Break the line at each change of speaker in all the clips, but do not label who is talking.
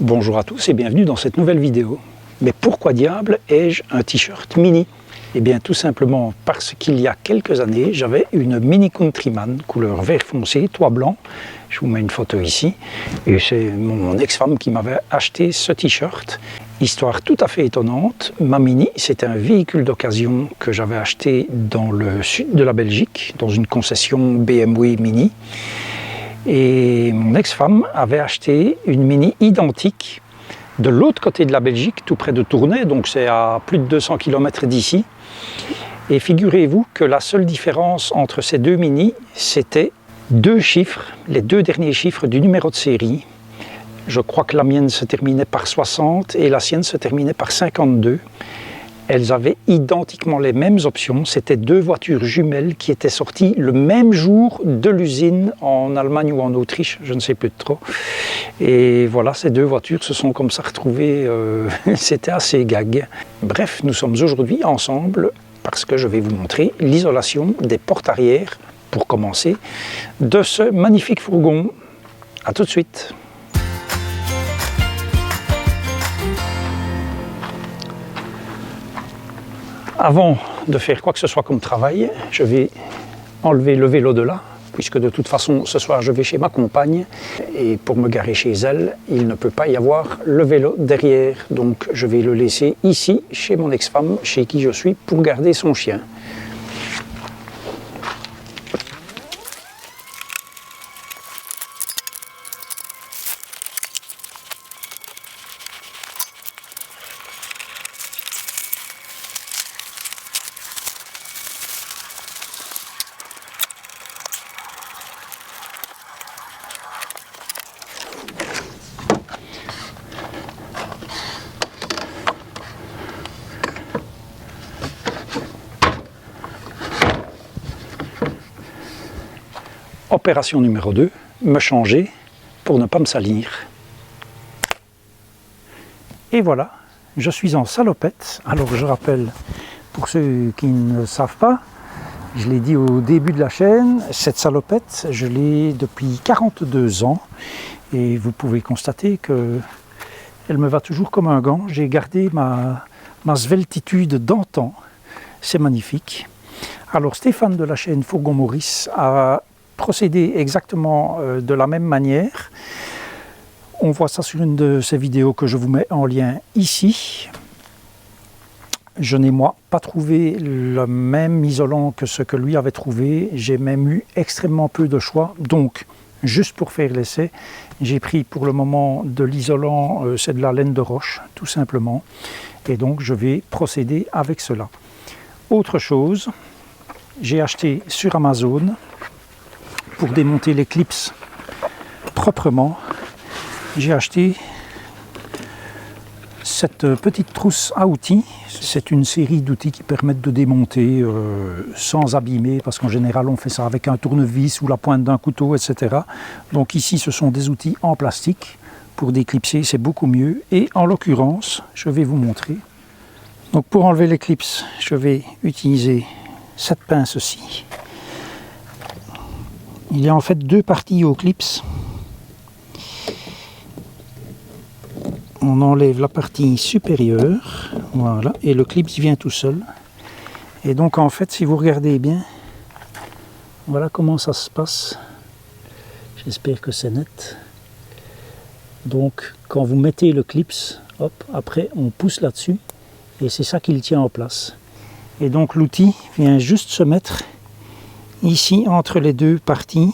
Bonjour à tous et bienvenue dans cette nouvelle vidéo. Mais pourquoi diable ai-je un t-shirt mini? Eh bien tout simplement parce qu'il y a quelques années, j'avais une Mini Countryman couleur vert foncé, toit blanc. Je vous mets une photo ici. Et c'est mon ex-femme qui m'avait acheté ce t-shirt. Histoire tout à fait étonnante, ma Mini, c'est un véhicule d'occasion que j'avais acheté dans le sud de la Belgique, dans une concession BMW Mini. Et mon ex-femme avait acheté une Mini identique de l'autre côté de la Belgique, tout près de Tournai, donc c'est à plus de 200 km d'ici. Et figurez-vous que la seule différence entre ces deux Mini, c'était deux chiffres, les deux derniers chiffres du numéro de série. Je crois que la mienne se terminait par 60 et la sienne se terminait par 52. Elles avaient identiquement les mêmes options. C'était deux voitures jumelles qui étaient sorties le même jour de l'usine en Allemagne ou en Autriche, je ne sais plus trop. Et voilà, ces deux voitures se sont comme ça retrouvées. C'était assez gag. Bref, nous sommes aujourd'hui ensemble parce que je vais vous montrer l'isolation des portes arrière, pour commencer, de ce magnifique fourgon. A tout de suite. Avant de faire quoi que ce soit comme travail, je vais enlever le vélo de là, puisque de toute façon ce soir je vais chez ma compagne et pour me garer chez elle, il ne peut pas y avoir le vélo derrière. Donc je vais le laisser ici, chez mon ex-femme, chez qui je suis, pour garder son chien. Opération numéro 2, me changer pour ne pas me salir. Et voilà, je suis en salopette. Alors je rappelle, pour ceux qui ne le savent pas, je l'ai dit au début de la chaîne, cette salopette, je l'ai depuis 42 ans. Et vous pouvez constater qu'elle me va toujours comme un gant. J'ai gardé ma sveltitude d'antan. C'est magnifique. Alors Stéphane de la chaîne Fourgon Maurice a procéder exactement de la même manière. On voit ça sur une de ces vidéos que je vous mets en lien ici. Je n'ai moi pas trouvé le même isolant que ce que lui avait trouvé. J'ai même eu extrêmement peu de choix. Donc, juste pour faire l'essai, j'ai pris pour le moment de l'isolant, c'est de la laine de roche, tout simplement. Et donc, je vais procéder avec cela. Autre chose, j'ai acheté sur Amazon, pour démonter les clips proprement, j'ai acheté cette petite trousse à outils. C'est une série d'outils qui permettent de démonter sans abîmer, parce qu'en général on fait ça avec un tournevis ou la pointe d'un couteau, etc. Donc ici ce sont des outils en plastique. Pour déclipser c'est beaucoup mieux. Et en l'occurrence, je vais vous montrer. Donc pour enlever les clips, je vais utiliser cette pince-ci. Il y a en fait deux parties aux clips. On enlève la partie supérieure, voilà, et le clip vient tout seul. Et donc en fait, si vous regardez bien, voilà comment ça se passe. J'espère que c'est net. Donc quand vous mettez le clip, hop, après on pousse là-dessus, et c'est ça qui le tient en place. Et donc l'outil vient juste se mettre ici entre les deux parties.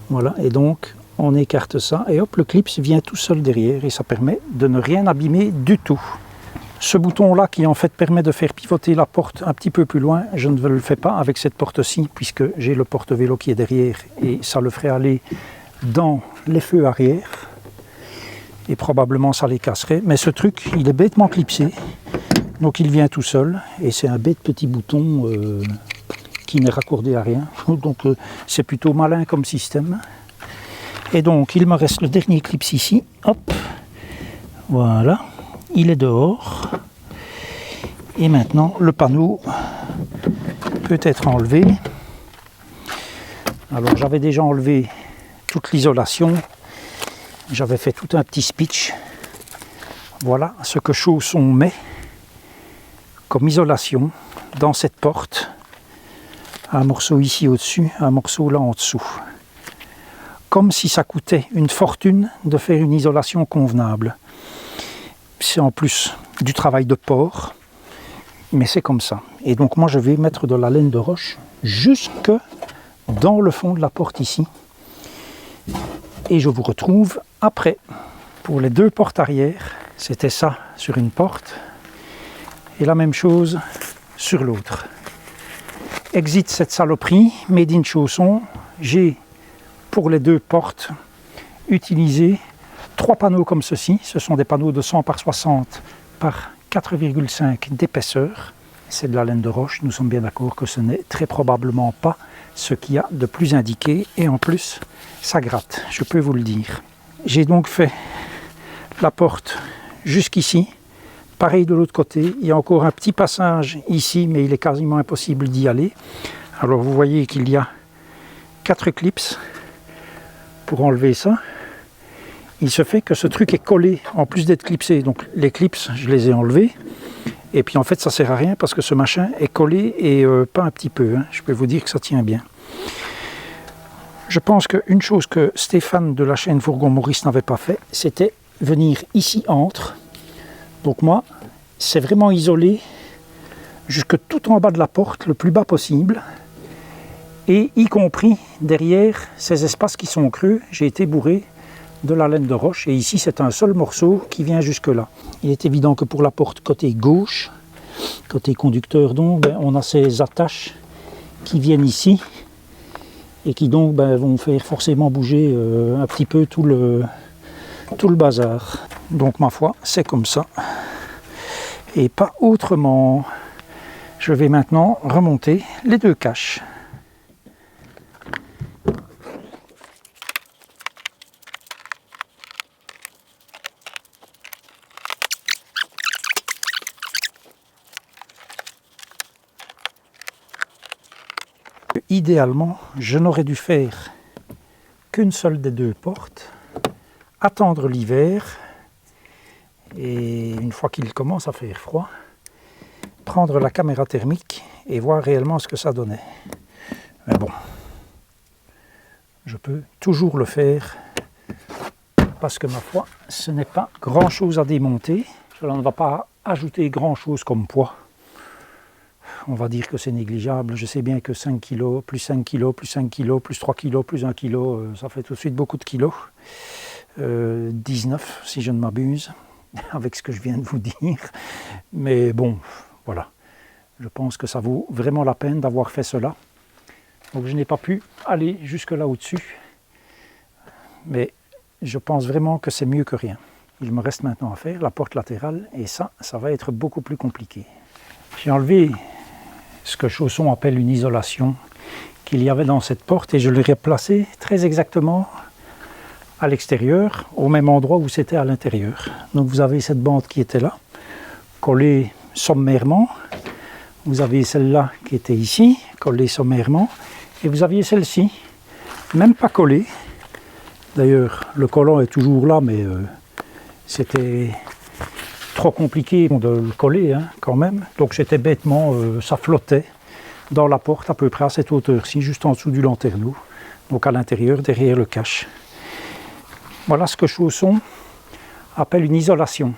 Voilà, et donc on écarte ça et hop, le clip vient tout seul derrière et ça permet de ne rien abîmer du tout. Ce bouton là qui en fait permet de faire pivoter la porte un petit peu plus loin, je ne le fais pas avec cette porte-ci puisque j'ai le porte-vélo qui est derrière et ça le ferait aller dans les feux arrière et probablement ça les casserait. Mais ce truc il est bêtement clipsé, donc il vient tout seul et c'est un bête petit bouton qui n'est raccordé à rien, donc c'est plutôt malin comme système. Et donc il me reste le dernier clip ici, hop, voilà, il est dehors. Et maintenant le panneau peut être enlevé. Alors j'avais déjà enlevé toute l'isolation j'avais fait tout un petit speech. Voilà ce que Chausson met comme isolation dans cette porte. Un morceau ici au-dessus, un morceau là en dessous. Comme si ça coûtait une fortune de faire une isolation convenable. C'est en plus du travail de porc, mais c'est comme ça. Et donc moi je vais mettre de la laine de roche jusque dans le fond de la porte ici. Et je vous retrouve après. Pour les deux portes arrière, c'était ça sur une porte et la même chose sur l'autre. Exit cette saloperie, made in Chausson. J'ai pour les deux portes utilisé 3 panneaux comme ceci. Ce sont des panneaux de 100 par 60 par 4,5 d'épaisseur. C'est de la laine de roche. Nous sommes bien d'accord que ce n'est très probablement pas ce qu'il y a de plus indiqué. Et en plus, ça gratte, je peux vous le dire. J'ai donc fait la porte jusqu'ici. Pareil de l'autre côté. Il y a encore un petit passage ici, mais il est quasiment impossible d'y aller. Alors vous voyez qu'il y a 4 clips pour enlever ça. Il se fait que ce truc est collé en plus d'être clipsé. Donc les clips, je les ai enlevés. Et puis en fait, ça ne sert à rien parce que ce machin est collé et pas un petit peu. Hein. Je peux vous dire que ça tient bien. Je pense qu'une chose que Stéphane de la chaîne Fourgon Maurice n'avait pas fait, c'était venir ici entre. Donc moi, c'est vraiment isolé jusque tout en bas de la porte, le plus bas possible. Et y compris derrière ces espaces qui sont creux, j'ai été bourré de la laine de roche. Et ici, c'est un seul morceau qui vient jusque là. Il est évident que pour la porte côté gauche, côté conducteur donc, on a ces attaches qui viennent ici et qui donc vont faire forcément bouger un petit peu tout le bazar. Donc ma foi, c'est comme ça et pas autrement. Je vais maintenant remonter les 2 caches. Idéalement, je n'aurais dû faire qu'une seule des 2 portes, attendre l'hiver et une fois qu'il commence à faire froid, prendre la caméra thermique et voir réellement ce que ça donnait. Mais bon, je peux toujours le faire parce que ma foi, ce n'est pas grand chose à démonter. Cela ne va pas ajouter grand chose comme poids. On va dire que c'est négligeable. Je sais bien que 5 kg, plus 5 kg, plus 5 kg, plus 3 kg, plus 1 kg, ça fait tout de suite beaucoup de kilos. 19 si je ne m'abuse, avec ce que je viens de vous dire. Mais bon, voilà. Je pense que ça vaut vraiment la peine d'avoir fait cela. Donc je n'ai pas pu aller jusque là au-dessus. Mais je pense vraiment que c'est mieux que rien. Il me reste maintenant à faire la porte latérale et ça va être beaucoup plus compliqué. J'ai enlevé ce que Chausson appelle une isolation qu'il y avait dans cette porte et je l'ai replacée très exactement à l'extérieur, au même endroit où c'était à l'intérieur. Donc vous avez cette bande qui était là, collée sommairement. Vous avez celle-là qui était ici, collée sommairement. Et vous aviez celle-ci, même pas collée. D'ailleurs, le collant est toujours là, mais c'était trop compliqué de le coller quand même. Donc c'était bêtement, ça flottait dans la porte à peu près à cette hauteur-ci, juste en dessous du lanterneau. Donc à l'intérieur, derrière le cache. Voilà ce que Chausson appelle une isolation.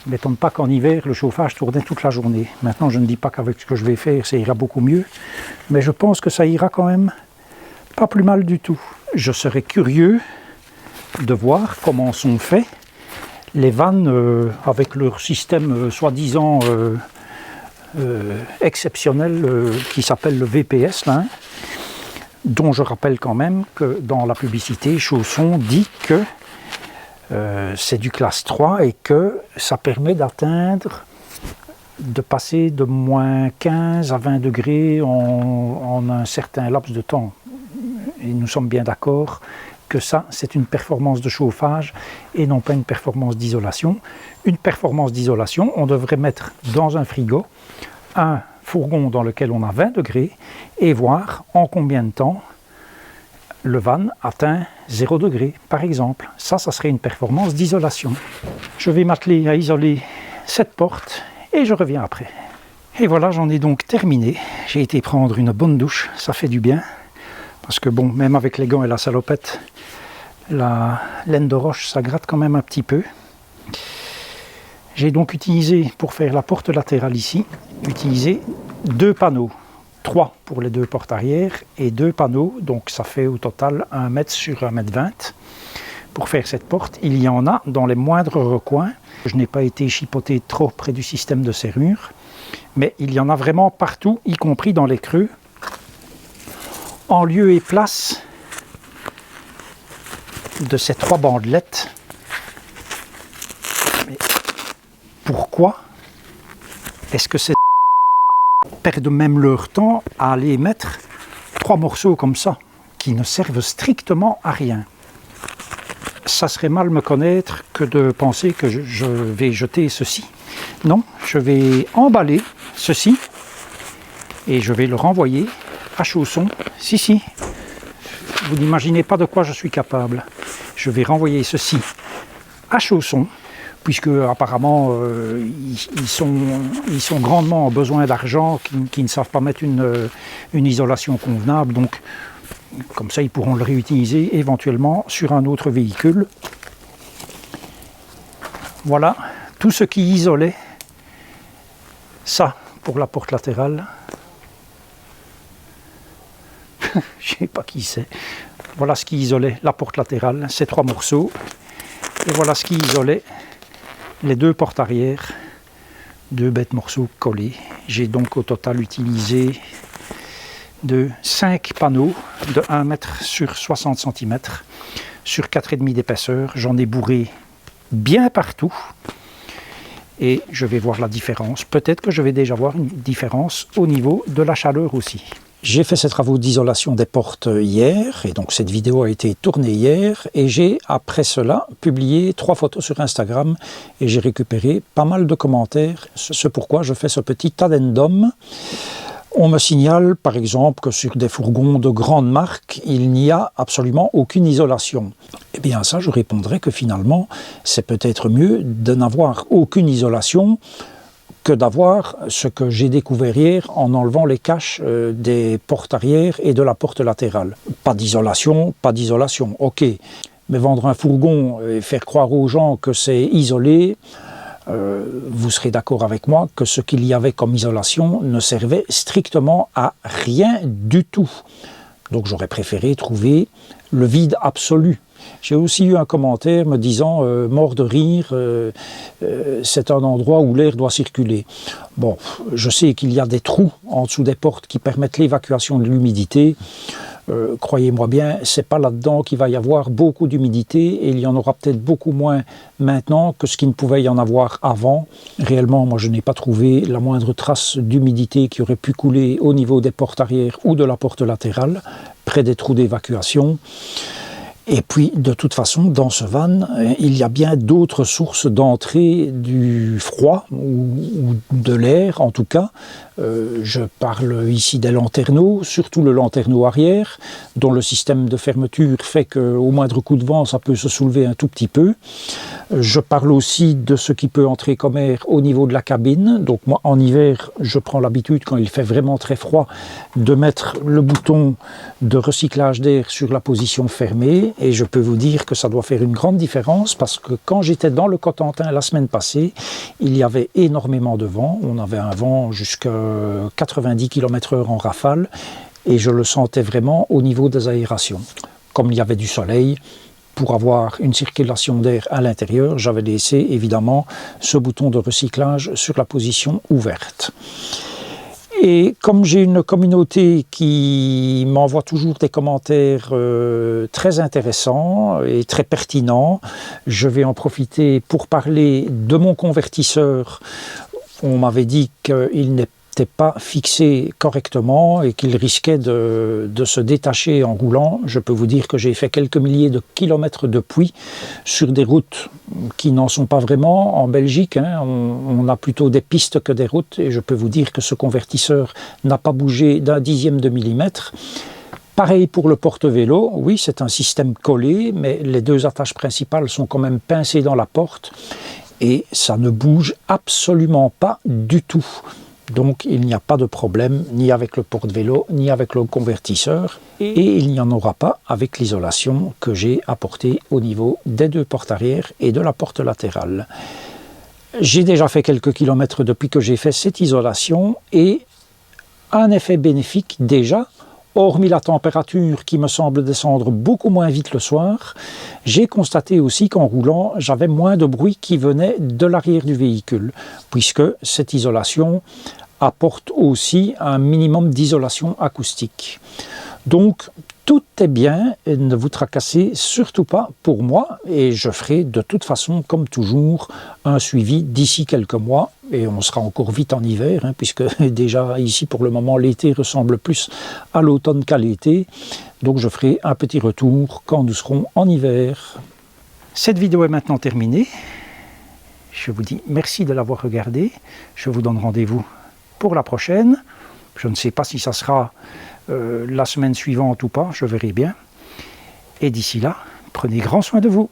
Il ne m'étonne pas qu'en hiver, le chauffage tournait toute la journée. Maintenant, je ne dis pas qu'avec ce que je vais faire, ça ira beaucoup mieux. Mais je pense que ça ira quand même pas plus mal du tout. Je serais curieux de voir comment sont faits les vannes avec leur système soi-disant exceptionnel qui s'appelle le VPS, là, dont je rappelle quand même que dans la publicité, Chausson dit que c'est du classe 3 et que ça permet d'atteindre, de passer de moins 15 à 20 degrés en un certain laps de temps. Et nous sommes bien d'accord que ça, c'est une performance de chauffage et non pas une performance d'isolation. Une performance d'isolation, on devrait mettre dans un frigo un fourgon dans lequel on a 20 degrés et voir en combien de temps le van atteint 0 degré, par exemple. Ça serait une performance d'isolation. Je vais m'atteler à isoler cette porte et je reviens après. Et voilà, j'en ai donc terminé. J'ai été prendre une bonne douche, ça fait du bien. Parce que bon, même avec les gants et la salopette, la laine de roche, ça gratte quand même un petit peu. J'ai donc utilisé, pour faire la porte latérale ici, utilisé 2 panneaux. 3 pour les 2 portes arrière et 2 panneaux, donc ça fait au total 1 mètre sur 1 mètre 20. Pour faire cette porte, il y en a dans les moindres recoins. Je n'ai pas été chipoté trop près du système de serrure, mais il y en a vraiment partout, y compris dans les creux, en lieu et place de ces 3 bandelettes. Mais pourquoi est-ce que ces perdent même leur temps à aller mettre 3 morceaux comme ça, qui ne servent strictement à rien? Ça serait mal me connaître que de penser que je vais jeter ceci. Non, je vais emballer ceci et je vais le renvoyer à Chausson. Si, vous n'imaginez pas de quoi je suis capable. Je vais renvoyer ceci à Chausson, puisque apparemment ils sont grandement en besoin d'argent, qui ne savent pas mettre une isolation convenable, donc comme ça ils pourront le réutiliser éventuellement sur un autre véhicule. Voilà tout ce qui isolait ça pour la porte latérale. Je ne sais pas qui c'est. Voilà ce qui isolait la porte latérale, ces 3 morceaux, et voilà ce qui isolait les 2 portes arrière, 2 bêtes morceaux collés. J'ai donc au total utilisé 5 panneaux de 1 mètre sur 60 cm sur 4,5 d'épaisseur. J'en ai bourré bien partout et je vais voir la différence. Peut-être que je vais déjà voir une différence au niveau de la chaleur aussi. J'ai fait ces travaux d'isolation des portes hier, et donc cette vidéo a été tournée hier, et j'ai après cela publié 3 photos sur Instagram, et j'ai récupéré pas mal de commentaires, ce pourquoi je fais ce petit addendum. On me signale par exemple que sur des fourgons de grande marque, il n'y a absolument aucune isolation. Eh bien ça, je répondrai que finalement, c'est peut-être mieux de n'avoir aucune isolation que d'avoir ce que j'ai découvert hier en enlevant les caches des portes arrière et de la porte latérale. Pas d'isolation, ok. Mais vendre un fourgon et faire croire aux gens que c'est isolé, vous serez d'accord avec moi que ce qu'il y avait comme isolation ne servait strictement à rien du tout. Donc j'aurais préféré trouver le vide absolu. J'ai aussi eu un commentaire me disant mort de rire, c'est un endroit où l'air doit circuler. Bon, je sais qu'il y a des trous en dessous des portes qui permettent l'évacuation de l'humidité. Croyez-moi bien, c'est pas là-dedans qu'il va y avoir beaucoup d'humidité, et il y en aura peut-être beaucoup moins maintenant que ce qu'il ne pouvait y en avoir avant. Réellement, moi je n'ai pas trouvé la moindre trace d'humidité qui aurait pu couler au niveau des portes arrière ou de la porte latérale, près des trous d'évacuation. Et puis, de toute façon, dans ce van, il y a bien d'autres sources d'entrée du froid, ou de l'air en tout cas. Je parle ici des lanterneaux, surtout le lanterneau arrière, dont le système de fermeture fait qu'au moindre coup de vent, ça peut se soulever un tout petit peu. Je parle aussi de ce qui peut entrer comme air au niveau de la cabine. Donc moi, en hiver, je prends l'habitude, quand il fait vraiment très froid, de mettre le bouton de recyclage d'air sur la position fermée. Et je peux vous dire que ça doit faire une grande différence, parce que quand j'étais dans le Cotentin la semaine passée, il y avait énormément de vent. On avait un vent jusqu'à 90 km/h en rafale, et je le sentais vraiment au niveau des aérations. Comme il y avait du soleil, pour avoir une circulation d'air à l'intérieur, j'avais laissé évidemment ce bouton de recyclage sur la position ouverte. Et comme j'ai une communauté qui m'envoie toujours des commentaires très intéressants et très pertinents, je vais en profiter pour parler de mon convertisseur. On m'avait dit qu'il n'était pas fixé correctement et qu'il risquait de se détacher en roulant. Je peux vous dire que j'ai fait quelques milliers de kilomètres depuis sur des routes qui n'en sont pas vraiment en Belgique. On a plutôt des pistes que des routes, et je peux vous dire que ce convertisseur n'a pas bougé d'un dixième de millimètre. Pareil pour le porte-vélo, oui c'est un système collé, mais les deux attaches principales sont quand même pincées dans la porte et ça ne bouge absolument pas du tout. Donc il n'y a pas de problème ni avec le porte-vélo ni avec le convertisseur et il n'y en aura pas avec l'isolation que j'ai apportée au niveau des deux portes arrière et de la porte latérale. J'ai déjà fait quelques kilomètres depuis que j'ai fait cette isolation et un effet bénéfique déjà, hormis la température qui me semble descendre beaucoup moins vite le soir, j'ai constaté aussi qu'en roulant, j'avais moins de bruit qui venait de l'arrière du véhicule, puisque cette isolation apporte aussi un minimum d'isolation acoustique. Donc tout est bien, et ne vous tracassez surtout pas pour moi, et je ferai de toute façon, comme toujours, un suivi d'ici quelques mois, et on sera encore vite en hiver, hein, puisque déjà ici pour le moment l'été ressemble plus à l'automne qu'à l'été, donc je ferai un petit retour quand nous serons en hiver. Cette vidéo est maintenant terminée, je vous dis merci de l'avoir regardée, je vous donne rendez-vous pour la prochaine, je ne sais pas si ça sera la semaine suivante ou pas, je verrai bien. Et d'ici là, prenez grand soin de vous.